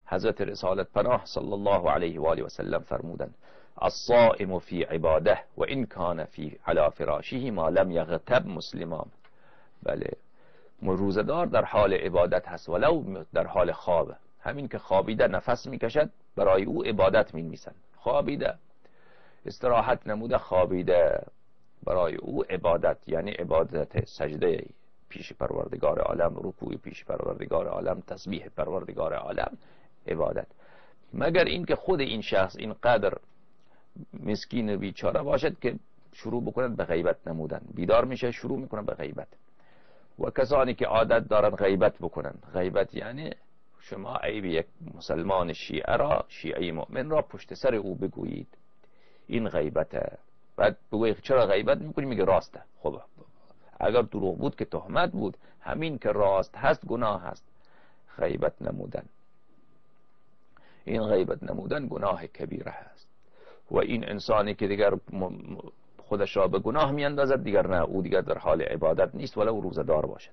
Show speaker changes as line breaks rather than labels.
حضرت رسالت پناه صلی الله علیه و آله و سلم فرمودند الصائم فی عباده و ان کان فی علی فراشه ما لم یغتب مسلما. بله، روزدار در حال عبادت هست ولو در حال خواب. همین که خوابیده نفس میکشد برای او عبادت مینویسند. خوابیده، استراحت نموده، خوابیده، برای او عبادت، یعنی عبادت سجده پیش پروردگار عالم، رکوع پیش پروردگار عالم، تسبیح پروردگار عالم، عبادت. مگر اینکه خود این شخص اینقدر مسکین و بیچاره باشد که شروع بکند به غیبت نمودن. بیدار میشه شروع میکنه به غیبت. و کسانی که عادت دارن غیبت بکنن، غیبت یعنی شما عیب یک مسلمان شیعه را، شیعه مؤمن را پشت سر او بگویید، این غیبته. بعد بگویید چرا غیبت میکنی؟ میگه راسته. خب اگر دروغ بود که تهمت بود، همین که راست هست گناه هست. غیبت نمودن، این غیبت نمودن گناه کبیره هست. و این انسانی که دیگر خودش را به گناه میاندازد، دیگر نه، او دیگر در حال عبادت نیست ولو روزدار باشد.